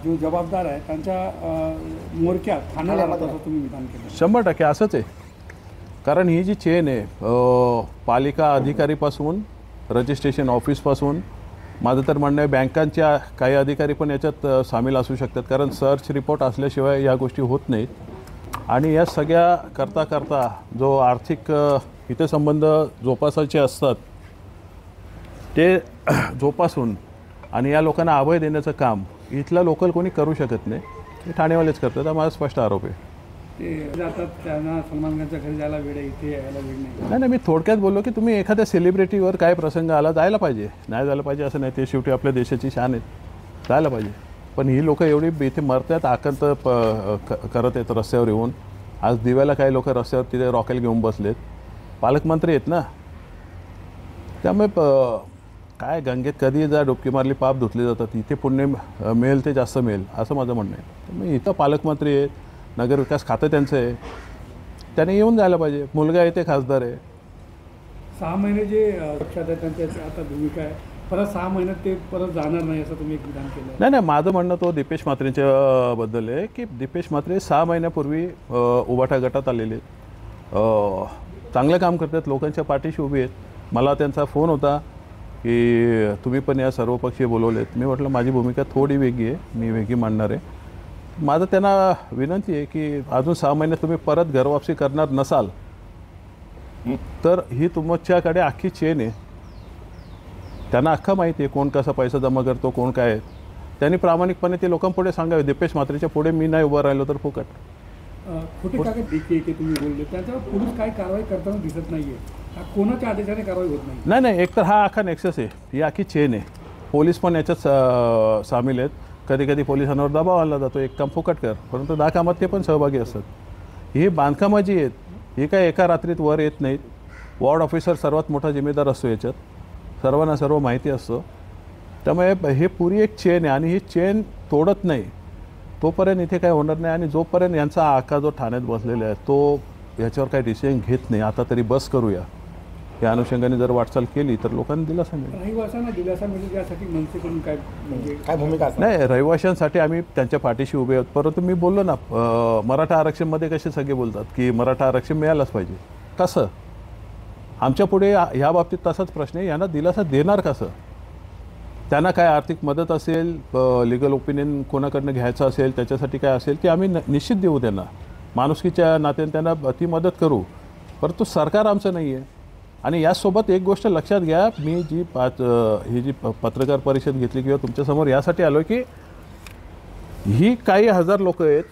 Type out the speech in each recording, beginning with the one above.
जो जबाबदार आहे त्यांच्या मोर्चात ठाण्याला असं तुम्ही विधान केलं. 100% असंच आहे. कारण ही जी चेन आहे पालिका अधिकारीपासून रजिस्ट्रेशन ऑफिसपासून माझं तर म्हणणं आहे बँकांच्या काही अधिकारी पण याच्यात सामील असू शकतात. कारण सर्च रिपोर्ट असल्याशिवाय या गोष्टी होत नाहीत. आणि या सगळ्या करता जो आर्थिक हितसंबंध जोपासायचे असतात ते जोपासून आणि या लोकांना अभय देण्याचं काम इथला लोकल कोणी करू शकत नाही. हे ठाणेवालेच करतात. हा माझा स्पष्ट आरोप आहे. ते जातात त्यांना सलमान खानच्या घरी जायला वेळ आहे, इथे यायला वेळ नाही. नाही, मी थोडक्यात बोललो की तुम्ही एखाद्या सेलिब्रिटीवर काय प्रसंग आला जायला पाहिजे. नाही जायला पाहिजे असं नाही. ते शेवटी आपल्या देशाची शान आहेत. जायला पाहिजे. पण ही लोकं एवढी इथे मरतात आकंत करत आहेत रस्त्यावर येऊन. आज दिव्याला काही लोक रस्त्यावर तिथे रॉकेल घेऊन बसलेत. पालकमंत्री आहेत ना. त्यामुळे काय गंगेत कधी जा डुबकी मारली पाप धुतले जातात. इथे पुण्य मिळेल ते जास्त मिळेल असं माझं म्हणणं आहे. त्यामुळे इथं पालकमंत्री आहेत. नगरविकास खातं त्यांचं आहे. त्याने येऊन जायला पाहिजे. मुलगा आहे ते खासदार आहे. 6 महिने जे पक्षात आहे त्यांच्या आता भूमिका आहे. परत 6 महिन्यात ते परत जाणार नाही असं तुम्ही एक विधान केलं. नाही, माझं म्हणणं तो दीपेश म्हात्रेंच्या बद्दल आहे की दीपेश म्हात्रे 6 महिन्यापूर्वी उभाटा गटात आलेले चांगलं काम करतात. लोकांच्या पाठीशी उभी आहेत. मला त्यांचा फोन होता की तुम्ही पण या सर्वपक्षीय बोलवलेत. मी म्हटलं माझी भूमिका थोडी वेगळी आहे. मी वेगळी मांडणार आहे. माझं त्यांना विनंती आहे की अजून 6 महिन्यात तुम्ही परत घरवापसी करणार नसाल तर ही तुमच्याकडे अख्खी चेन आहे. त्यांना अख्खा माहिती आहे कोण कसा पैसा जमा करतो कोण काय आहे. त्यांनी प्रामाणिकपणे ते लोकांपुढे सांगावे. दीपेश म्हात्रेच्या पुढे मी नाही उभं राहिलो तर फुकट. खोटे कागद देखील की तुम्ही बोलले त्याच्यावर पोलीस काय कारवाई करताना दिसत नाही आहे. कोणाच्या आदेशाने कारवाई होत नाही. एक तर हा अख्खा नेक्सस आहे. ही अख्खी चेन आहे. पोलीस पण याच्यात सामील आहेत. कधी कधी पोलिसांवर दबाव आणला जातो एक काम फुकट कर. परंतु 10 कामात ते पण सहभागी असतात. ही बांधकामं जी आहेत ही काय एका रात्रीत वर येत नाहीत. वॉर्ड ऑफिसर सर्वात मोठा जिम्मेदार असतो याच्यात. सर्वांना सर्व माहिती असतं. त्यामुळे हे पुरी एक चेन आहे आणि ही चेन तोडत नाही तोपर्यंत इथे काय होणार नाही. आणि जोपर्यंत यांचा आका जो ठाण्यात बसलेला आहे तो याच्यावर काही डिसिजन घेत नाही आता तरी बस करूया या अनुषंगाने जर वाटचाल केली तर लोकांनी दिलासा मिळेल. रहिवाशांना दिलासा मिळेल यासाठी मनसेकडून काय भूमिका नाही. रहिवाशांसाठी आम्ही त्यांच्या पाठीशी उभे आहोत. परंतु मी बोललो ना मराठा आरक्षणमध्ये कसे सगळे बोलतात की मराठा आरक्षण मिळालंच पाहिजे. कसं आमच्या पुढे ह्या बाबतीत तसाच प्रश्न आहे. यांना दिलासा देणार कसं. त्यांना काय आर्थिक मदत असेल लिगल ओपिनियन कोणाकडनं घ्यायचं असेल त्याच्यासाठी काय असेल ते आम्ही निश्चित देऊ. त्यांना माणुसकीच्या नात्याने त्यांना ती मदत करू. परंतु सरकार आमचं नाही आहे. आणि यासोबत एक गोष्ट लक्षात घ्या. मी ही जी पत्रकार परिषद घेतली किंवा तुमच्यासमोर यासाठी आलो की ही काही हजार लोक आहेत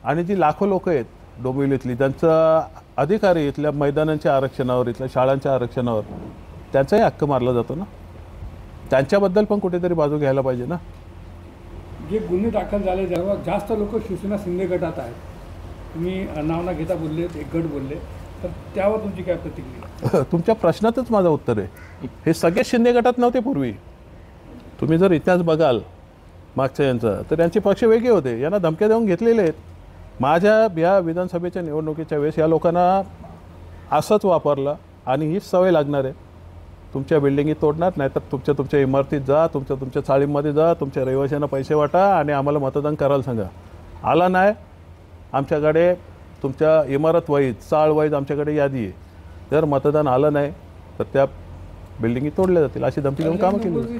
आणि जी लाखो लोक आहेत डोंबिवलीतली त्यांचा अधिकारी इथल्या मैदानांच्या आरक्षणावर इथल्या शाळांच्या आरक्षणावर त्यांचाही हक्क मारला जातो ना. त्यांच्याबद्दल पण कुठेतरी बाजू घ्यायला पाहिजे ना. जे गुन्हे दाखल झाले जेव्हा जास्त लोक शिवसेना शिंदे गटात आहेत. तुम्ही नाव न घेता बोलले एक गट बोलले तर त्यावर तुमची काय प्रतिक्रिया. तुमच्या प्रश्नातच माझं उत्तर आहे. हे सगळे शिंदे गटात नव्हते पूर्वी. तुम्ही जर इतिहास बघाल मागच्या यांचा तर यांचे पक्ष वेगळे होते. यांना धमक्या देऊन घेतलेले आहेत. माझ्या या विधानसभेच्या निवडणुकीच्या वेळेस या लोकांना असंच वापरलं आणि हीच सवय लागणार आहे. तुमच्या बिल्डिंगी तोडणार नाही तर तुमच्या इमारतीत जा तुमच्या चाळीमध्ये जा तुमच्या रहिवाशांना पैसे वाटा आणि आम्हाला मतदान करायला सांगा. आला नाही आमच्याकडे तुमच्या इमारत वाईज चाळ वाईज आमच्याकडे यादी आहे. जर मतदान आलं नाही तर त्या बिल्डिंगी तोडल्या जातील अशी धमकी देऊन कामं केली.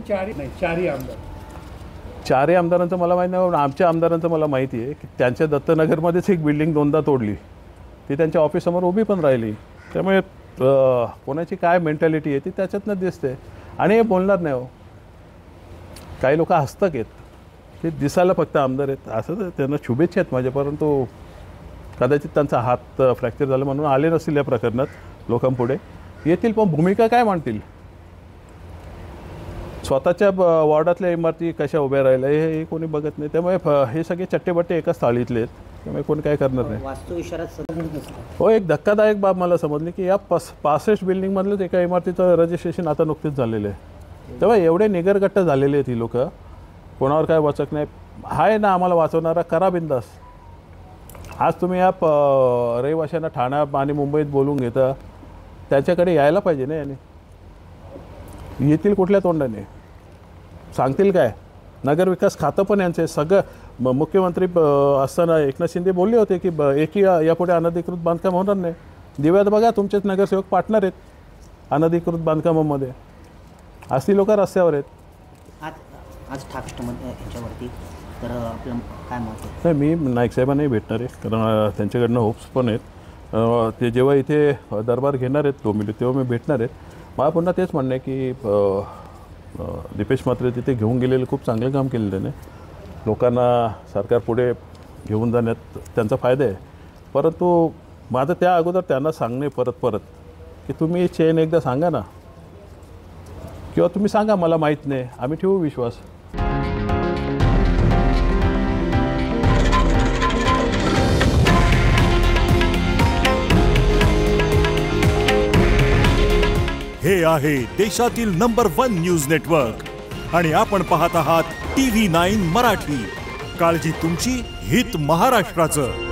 चारही आमदारांचं मला माहीत नाही. आमच्या आमदारांचं मला माहिती आहे की त्यांच्या दत्तनगरमध्येच एक बिल्डिंग 2दा तोडली. ती त्यांच्या ऑफिससमोर उभी पण राहिली. त्यामुळे कोणाची काय मेंटॅलिटी आहे ती त्याच्यातनं दिसते. आणि हे बोलणार नाही. काही लोक हस्तक आहेत ते दिसायला फक्त आमदार आहेत असं त्यांना शुभेच्छा आहेत माझ्या. परंतु कदाचित त्यांचा हात फ्रॅक्चर झाला म्हणून आले नसतील या प्रकरणात लोकांपुढे येतील. पण भूमिका काय मांडतील. स्वतःच्या वॉर्डातल्या इमारती कशा उभ्या राहिल्या हे कोणी बघत नाही. त्यामुळे हे सगळे चट्टेबट्टे एकाच थाळीतले आहेत. त्यामुळे कोणी काय करणार नाही. हो एक धक्कादायक बाब मला समजली की या 65 बिल्डिंगमधलंच एका इमारतीचं रजिस्ट्रेशन आता नुकतीच झालेलं आहे. तेव्हा एवढे निगरगट्ट झालेले आहेत ही लोक. कोणावर काय वाचक नाही. आहे ना आम्हाला वाचवणारा करा बिंदास. आज तुम्ही या रहिवाशांना ठाणा आणि मुंबईत बोलून घेता त्याच्याकडे यायला पाहिजे ना. याने येतील कुठल्या तोंडाने सांगतील काय नगरविकास खातं पण यांचं आहे. सगळं मुख्यमंत्री असताना एकनाथ शिंदे बोलले होते की एकही यापुढे अनधिकृत बांधकाम होणार नाही. दिव्यात बघा तुमचेच नगरसेवक पार्टनर आहेत अनधिकृत बांधकामामध्ये. आज ती लोक रस्त्यावर आहेत. आज ठाकरेमध्ये याच्यावरती तर आपलं काय मत आहे? नाही, मी नाईक साहेबांनाही भेटणार आहे कारण त्यांच्याकडनं होप्स पण आहेत. ते जेव्हा इथे दरबार घेणार आहेत डोंबिवलीत तेव्हा मी भेटणार आहेत. मला पुन्हा तेच म्हणणं आहे की दीपेश म्हात्रे तिथे घेऊन गेलेलं खूप चांगलं काम केलेलं त्याने. लोकांना सरकार पुढे घेऊन जाण्यात त्यांचा फायदा आहे. परंतु माझं त्या अगोदर त्यांना सांगणे परत की तुम्ही चेन एकदा सांगा ना, किंवा तुम्ही सांगा मला माहीत नाही, आम्ही ठेवू विश्वास. हे आहे देशातील नंबर 1 न्यूज नेटवर्क आणि आपण पाहत आहात TV9 मराठी. काळजी तुमची, हित महाराष्ट्राचं.